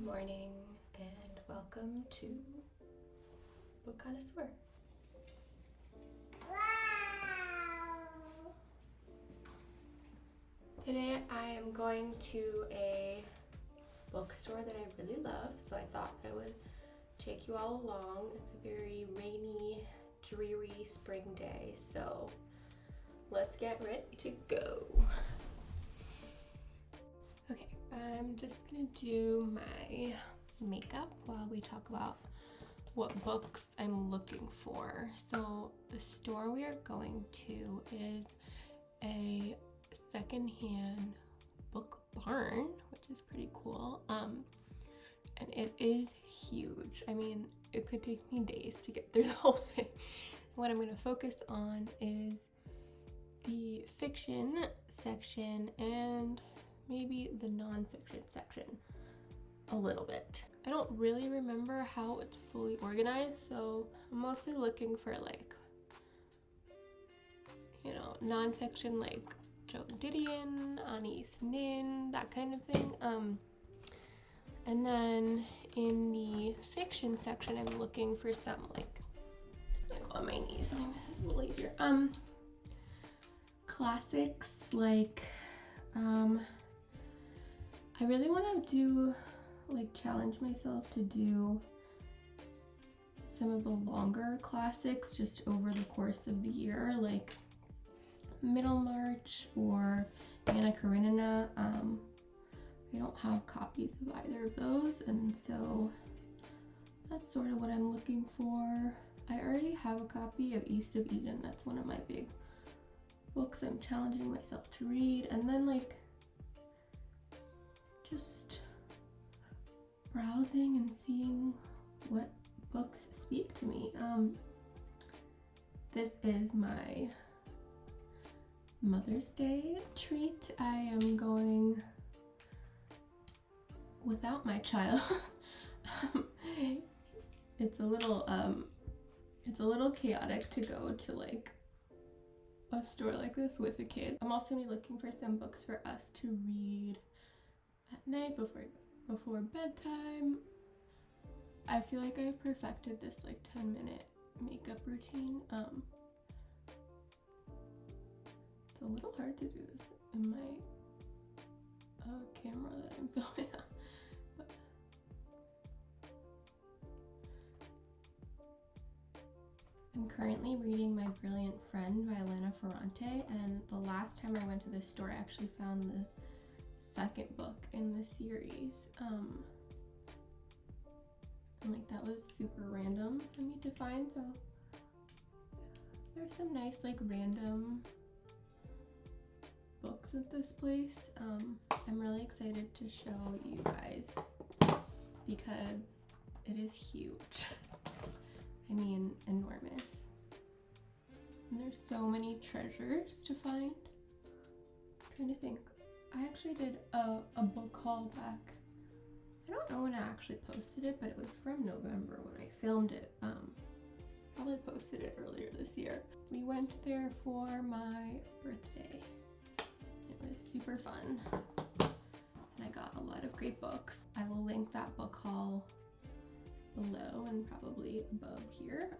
morning and welcome to Book Connoisseur. Today I am going to a bookstore that I really love, so I thought I would take you all along. It's a very rainy, dreary spring day, so let's get ready to go. Okay, I'm just gonna do my makeup while we talk about what books I'm looking for. So the store we are going to is a secondhand book barn, which is pretty cool. And it is huge. I mean, it could take me days to get through the whole thing. What I'm going to focus on is the fiction section and maybe the nonfiction section a little bit. I don't really remember how it's fully organized, so I'm mostly looking for nonfiction like Joan Didion, Anais Nin, that kind of thing. And then in the fiction section, I'm looking for some just gonna go on my knees. I think this is a little easier. Classics I really want to challenge myself to do some of the longer classics just over the course of the year, like Middlemarch or Anna Karenina. I don't have copies of either of those, and so that's sort of what I'm looking for. I already have a copy of East of Eden. That's one of my big books I'm challenging myself to read. And then just browsing and seeing what books speak to me. This is my Mother's Day treat. I am going without my child. It's a little chaotic to go to a store like this with a kid. I'm also gonna be looking for some books for us to read at night before bedtime. I feel like I've perfected this 10-minute makeup routine. It's a little hard to do this in my camera that I'm filming on. But I'm currently reading My Brilliant Friend by Elena Ferrante, and the last time I went to this store I actually found the second book in the series. And that was super random for me to find, so there's some nice random books at this place. I'm really excited to show you guys because it is huge. I mean, enormous. And there's so many treasures to find. I'm trying to think. I actually did a book haul back. I don't know when I actually posted it, but it was from November when I filmed it. Probably posted it earlier this year. We went there for my birthday. It was super fun. And I got a lot of great books. I will link that book haul below and probably above here.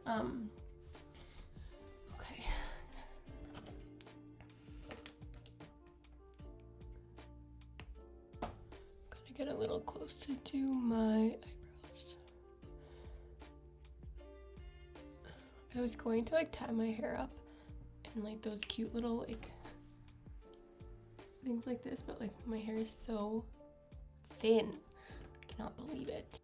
Okay. Gonna get a little closer to my eyebrows. I was going to tie my hair up in those cute little things like this, but my hair is so thin. I cannot believe it.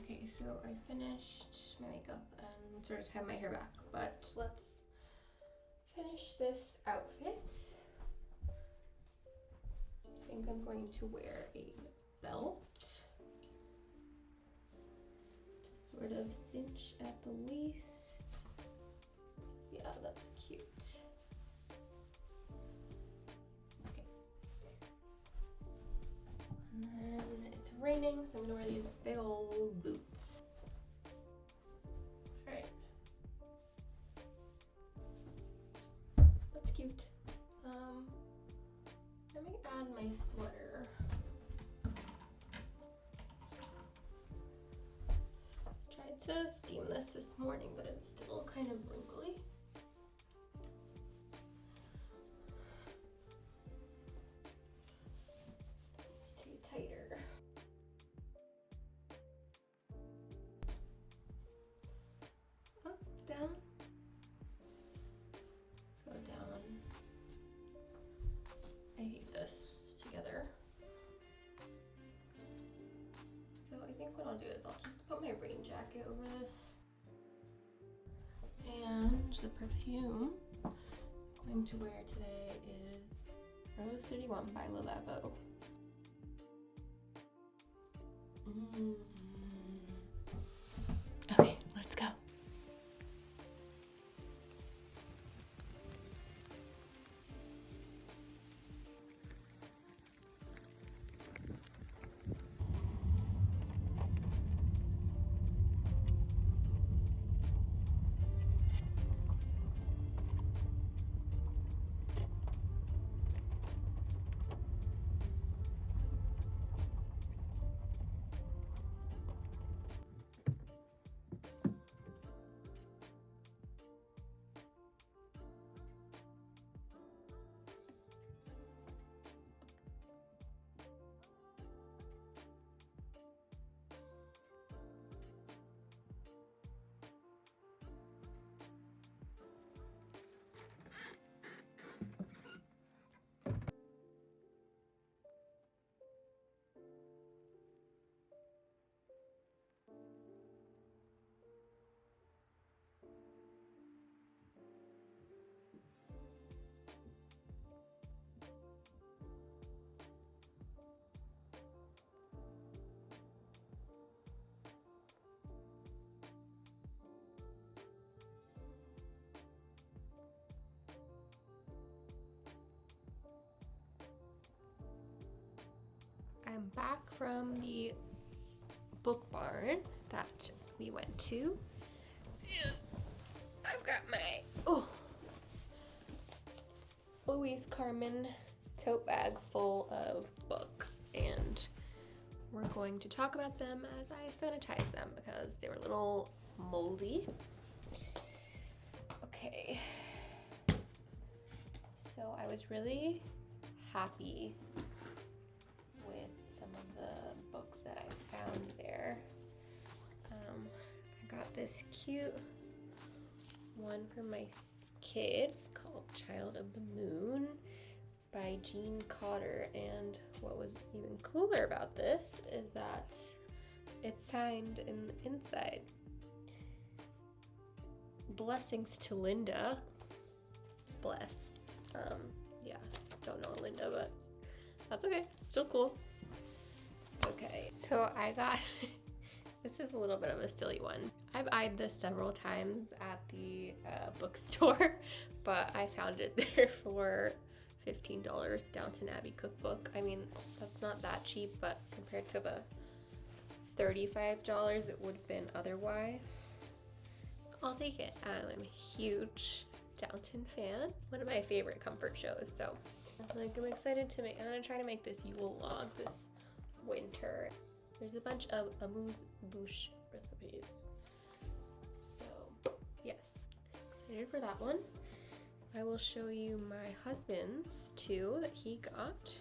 Okay, so I finished my makeup and sort of tied my hair back, but let's finish this outfit. I think I'm going to wear a belt to sort of cinch at the waist. Yeah, that's cute. Okay, raining, so I'm gonna wear these big old boots. Alright. That's cute. Let me add my sweater. Tried to steam this morning, but it's still kind of wrinkly. It's too tighter. Up, down. Let's go down. I hate this together. So I think what I'll do is I'll just put my rain jacket over this. And the perfume I'm going to wear today is Rose 31 by Lilabo. Okay, let's go. I'm back from the book barn that we went to. And I've got my Louise Carmen tote bag full of books, and we're going to talk about them as I sanitize them because they were a little moldy. Okay, so I was really happy with some of the books that I found there. I got this cute one for my kid called Child of the Moon by Jean Cotter, and what was even cooler about this is that it's signed in the inside. Blessings to Linda. Bless. Yeah, don't know Linda, but that's okay. Still cool. Okay, so I got this is a little bit of a silly one. I've eyed this several times at the bookstore, but I found it there for $15, Downton Abbey cookbook. I mean, that's not that cheap, but compared to the $35 it would have been otherwise, I'll take it. I'm a huge Downton fan. One of my favorite comfort shows, so I'm excited to I'm gonna try to make this Yule log this winter. There's a bunch of amuse-bouche recipes. So yes, excited for that one. I will show you my husband's too that he got.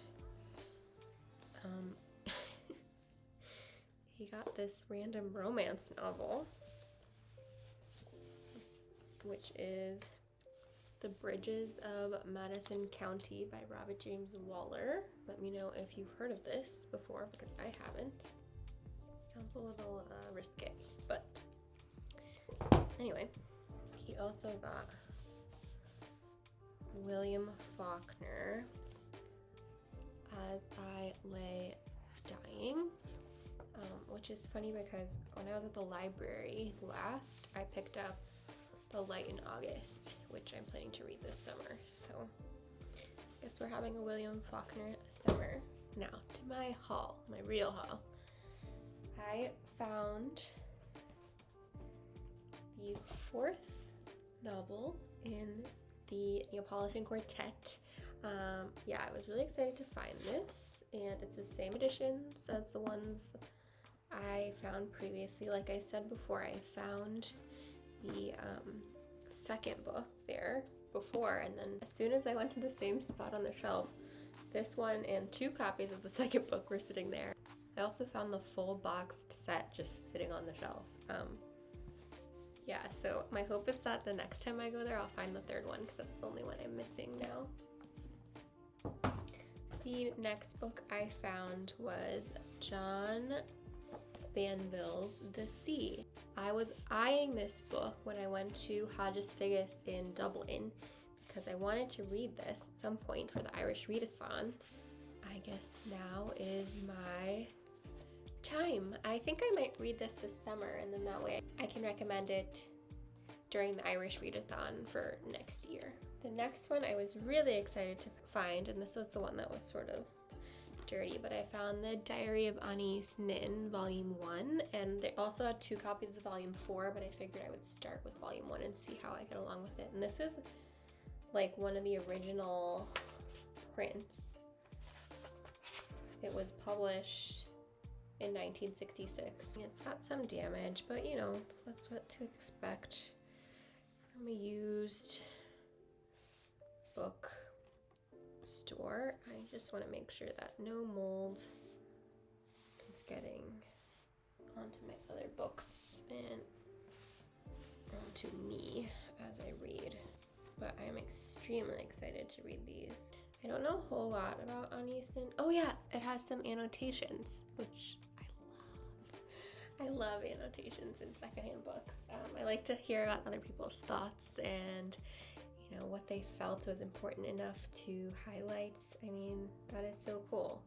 He got this random romance novel, which is The Bridges of Madison County by Robert James Waller. Let me know if you've heard of this before, because I haven't. Sounds a little risque, but anyway, he also got William Faulkner, As I Lay Dying, which is funny because when I was at the library last, I picked up The Light in August, which I'm planning to read this summer. So I guess we're having a William Faulkner summer. Now to my haul, my real haul. I found the 4th novel in the Neapolitan Quartet. Yeah, I was really excited to find this, and it's the same editions as the ones I found previously. Like I said before, I found the second book there before, and then as soon as I went to the same spot on the shelf, this one and 2 copies of the second book were sitting there. I also found the full boxed set just sitting on the shelf. Yeah, so my hope is that the next time I go there, I'll find the 3rd one because that's the only one I'm missing now. The next book I found was John Banville's The Sea. I was eyeing this book when I went to Hodges Figgis in Dublin because I wanted to read this at some point for the Irish Readathon. I guess now is my time. I think I might read this summer, and then that way I can recommend it during the Irish Readathon for next year. The next one I was really excited to find, and this was the one that was sort of dirty, but I found the Diary of Anis Nin Volume 1, and they also had 2 copies of Volume 4, but I figured I would start with Volume 1 and see how I get along with it. And this is like one of the original prints. It was published in 1966. It's got some damage, but you know, that's what to expect from a used book store. I just want to make sure that no mold is getting onto my other books and onto me as I read. But I'm extremely excited to read these. I don't know a whole lot about Anis Nin. Oh yeah, it has some annotations, which I love annotations in secondhand books. I like to hear about other people's thoughts and you know what they felt was important enough to highlight. I mean, that is so cool.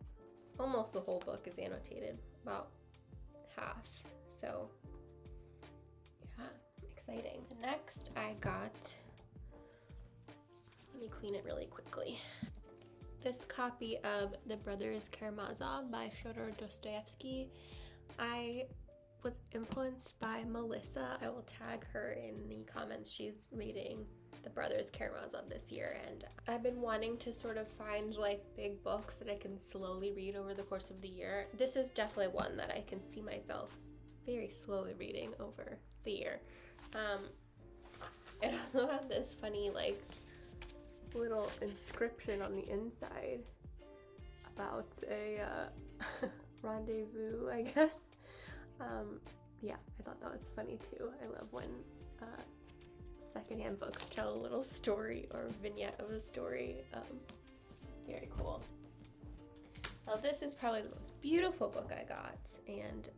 Almost the whole book is annotated, about half. So yeah, exciting. Next I got, let me clean it really quickly, this copy of The Brothers Karamazov by Fyodor Dostoevsky. I was influenced by Melissa. I will tag her in the comments. She's reading The Brothers Karamazov this year, and I've been wanting to sort of find like big books that I can slowly read over the course of the year. This is definitely one that I can see myself very slowly reading over the year. It also had this funny like little inscription on the inside about a rendezvous, I guess. Yeah, I thought that was funny too. I love when secondhand books tell a little story or vignette of a story. Very cool. Now this is probably the most beautiful book I got, and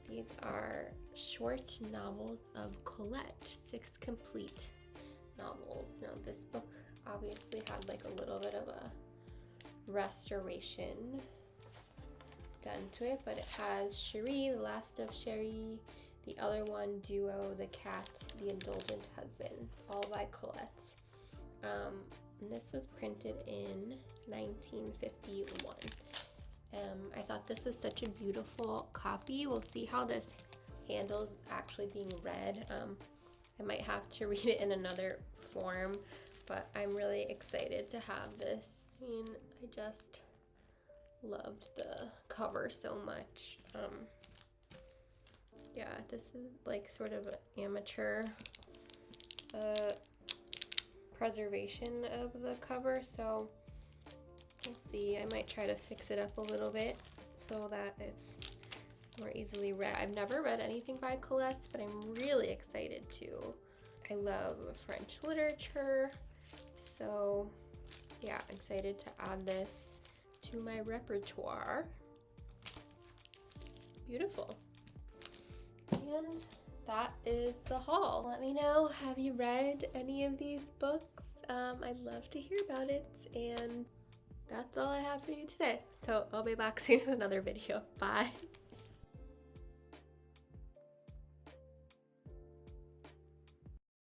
these are short novels of Colette, 6 complete novels. Now this book obviously had like a little bit of a restoration done to it, but it has Cherie, The Last of Cherie, the other one, Duo, The Cat, The Indulgent Husband, all by Colette. And this was printed in 1951. I thought this was such a beautiful copy. We'll see how this handles actually being read. I might have to read it in another form, but I'm really excited to have this. I mean, I just loved the cover so much. Yeah, this is like sort of an amateur preservation of the cover, so we'll see. I might try to fix it up a little bit so that it's more easily read. I've never read anything by Colette, but I'm really excited to. I love French literature, so yeah, excited to add this to my repertoire. Beautiful. And that is the haul. Let me know, have you read any of these books? I'd love to hear about it, and that's all I have for you today. So I'll be back soon with another video. Bye.